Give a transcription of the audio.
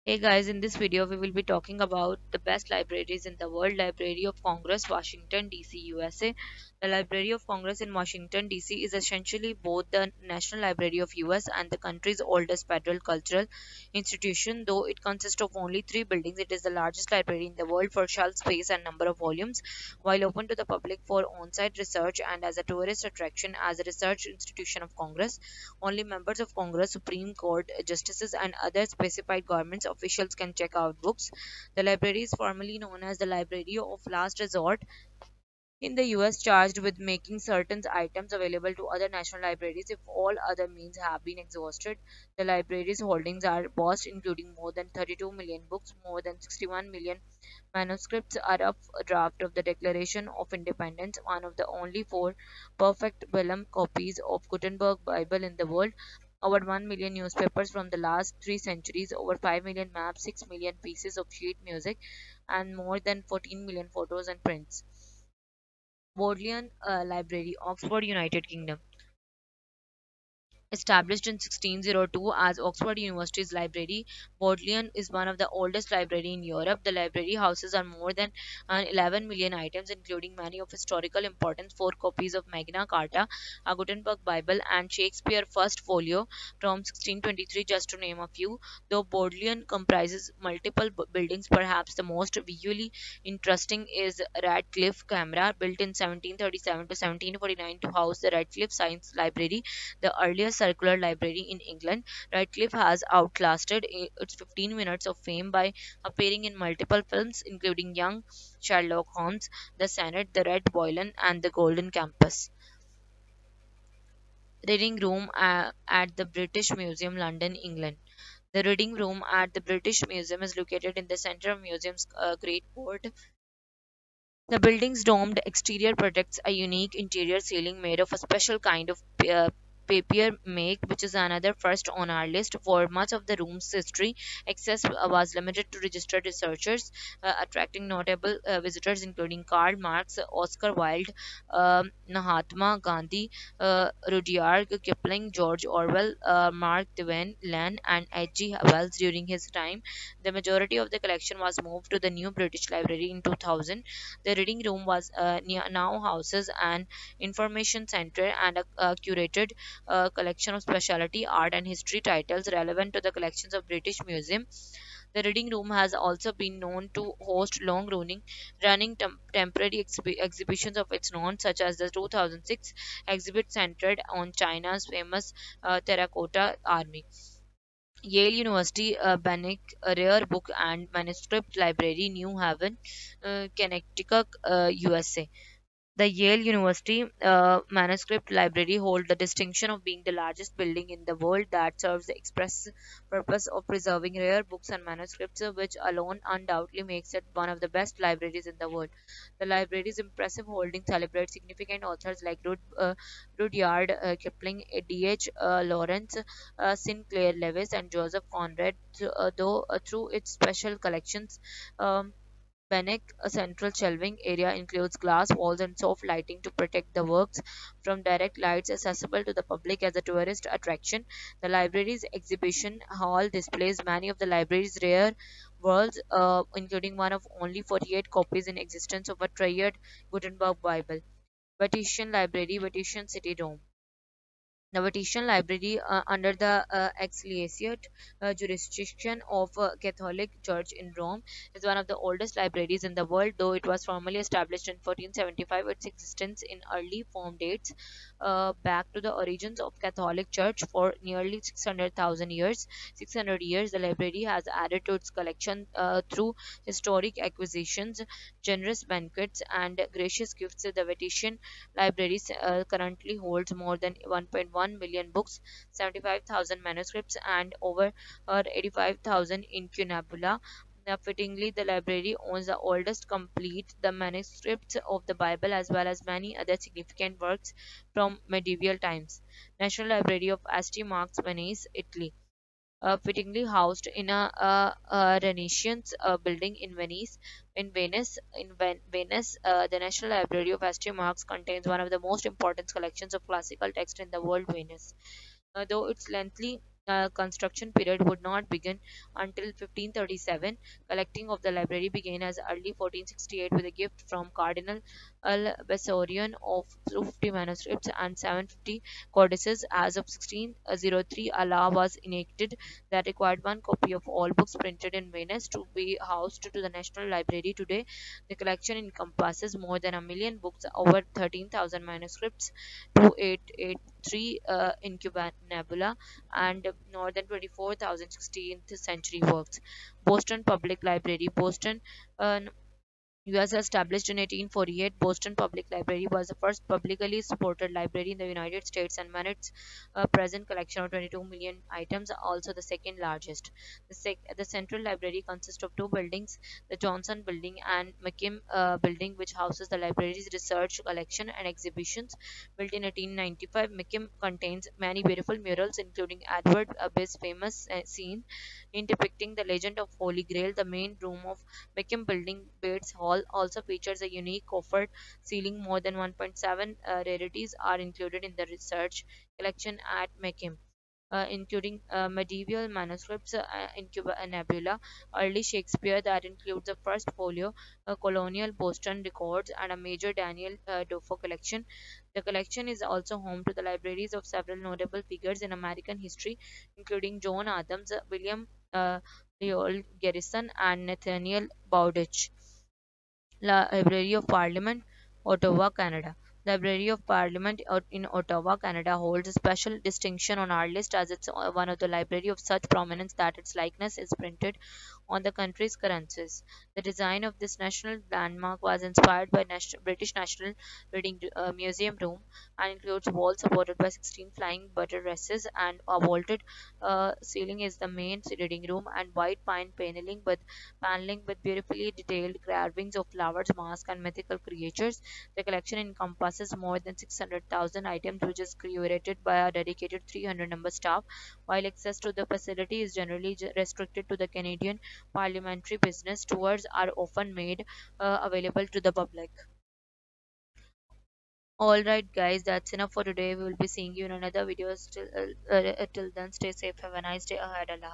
Hey guys, in this video we will be talking about the best libraries in the world. Library of Congress, Washington DC, USA. The Library of Congress in Washington DC is essentially both the National Library of US and the country's oldest federal cultural institution. Though it consists of only three buildings, it is the largest library in the world for shelf space and number of volumes. While open to the public for on-site research and as a tourist attraction as a research institution of Congress, only members of Congress, Supreme Court justices, and other specified government officials can check out books. The library is formally known as the Library of Last Resort in the US, charged with making certain items available to other national libraries if all other means have been exhausted. The library's holdings are vast, including more than 32 million books, more than 61 million manuscripts, a rough draft of the Declaration of Independence, one of the only four perfect vellum copies of Gutenberg Bible in the world, over 1 million newspapers from the last 3 centuries, over 5 million maps, 6 million pieces of sheet music, and more than 14 million photos and prints. Bodleian Library, Oxford, United Kingdom. Established in 1602 as Oxford University's library, Bodleian is one of the oldest libraries in Europe. The library houses are more than 11 million items, including many of historical importance, four copies of Magna Carta, a Gutenberg Bible, and Shakespeare First Folio from 1623, just to name a few. Though Bodleian comprises multiple buildings, perhaps the most visually interesting is Radcliffe Camera, built in 1737 to 1749 to house the Radcliffe Science Library, the earliest circular library in England. Radcliffe has outlasted its 15 minutes of fame by appearing in multiple films, including Young Sherlock Holmes, The Senate, The Red Violin, and The Golden Campus. Reading Room at the British Museum, London, England. The Reading Room at the British Museum is located in the center of museum's Great Court. The building's domed exterior protects a unique interior ceiling made of a special kind of papier make, which is another first on our list. For much of the room's history, access was limited to registered researchers, attracting notable visitors including Karl Marx, Oscar Wilde, Mahatma Gandhi, Rudyard Kipling, George Orwell, Mark Twain, Len, and H.G. Wells during his time. The majority of the collection was moved to the new British Library in 2000. The reading room was now houses an information center and a curated collection of specialty art and history titles relevant to the collections of British Museum. The reading room has also been known to host running temporary exhibitions of its own, such as the 2006 exhibit centered on China's famous terracotta army. Yale University Bannock Rare Book and Manuscript Library, New Haven, Connecticut, USA. The Yale University Manuscript Library holds the distinction of being the largest building in the world that serves the express purpose of preserving rare books and manuscripts, which alone undoubtedly makes it one of the best libraries in the world. The library's impressive holdings celebrate significant authors like Rudyard Kipling, D.H. Lawrence, Sinclair Lewis, and Joseph Conrad, though through its special collections. Bannock, a central shelving area, includes glass walls and soft lighting to protect the works from direct lights, accessible to the public as a tourist attraction. The library's exhibition hall displays many of the library's rare works, including one of only 48 copies in existence of a treasured Gutenberg Bible. Vatican Library, Vatican City, Rome. The Vatican Library, under the ecclesiastic jurisdiction of Catholic Church in Rome, is one of the oldest libraries in the world. Though it was formally established in 1475, its existence in early form dates back to the origins of Catholic Church for nearly 600,000 years. 600 years, the library has added to its collection through historic acquisitions, generous banquets, and gracious gifts. The Vatican Library currently holds more than 1.1 million books, 75,000 manuscripts, and over 85,000 incunabula. Fittingly, the library owns the oldest complete the manuscripts of the Bible as well as many other significant works from medieval times. National Library of St. Mark's, Venice, Italy, fittingly housed in a Renaissance building in Venice. Venice, the National Library of St. Mark's contains one of the most important collections of classical text in the world. Venice, though it's lengthy. construction period would not begin until 1537. Collecting of the library began as early 1468 with a gift from Cardinal Al-Bessarion of 250 manuscripts and 750 codices. As of 1603, a law was enacted that required one copy of all books printed in Venice to be housed to the National Library. Today, the collection encompasses more than a million books, over 13,000 manuscripts, 2883 incunabula, and more than 24,000 16th century works. Boston Public Library, Boston, uh, US established in 1848, Boston Public Library was the first publicly supported library in the United States and manages a present collection of 22 million items, also the second largest. The Central Library consists of two buildings, the Johnson Building and McKim Building, which houses the library's research collection and exhibitions. Built in 1895, McKim contains many beautiful murals, including Edward Abbey's famous scene in depicting the legend of Holy Grail. The main room of Beckham Building, Bates Hall, also features a unique coffered ceiling. More than 1.7 rarities are included in the research collection at Meckham, including medieval manuscripts, Incuba and Nebula, early Shakespeare that includes the first folio, colonial Boston records, and a major Daniel Defoe collection. The collection is also home to the libraries of several notable figures in American history, including John Adams, William Lloyd Garrison, and Nathaniel Bowditch. Library of Parliament, Ottawa, Canada. Library of Parliament in Ottawa, Canada holds a special distinction on our list as it's one of the library of such prominence that its likeness is printed on the country's currencies. The design of this national landmark was inspired by British National Reading Museum Room and includes walls supported by 16 flying buttresses and a vaulted ceiling is the main reading room, and white pine paneling with beautifully detailed carvings of flowers, masks, and mythical creatures. The collection encompasses more than 600,000 items, which is curated by a dedicated 300 number staff, while access to the facility is generally restricted to the Canadian parliamentary business. Tours are often made available to the public. All right, guys, that's enough for today. We will be seeing you in another video. Till then, stay safe. Have a nice day ahead. Allah.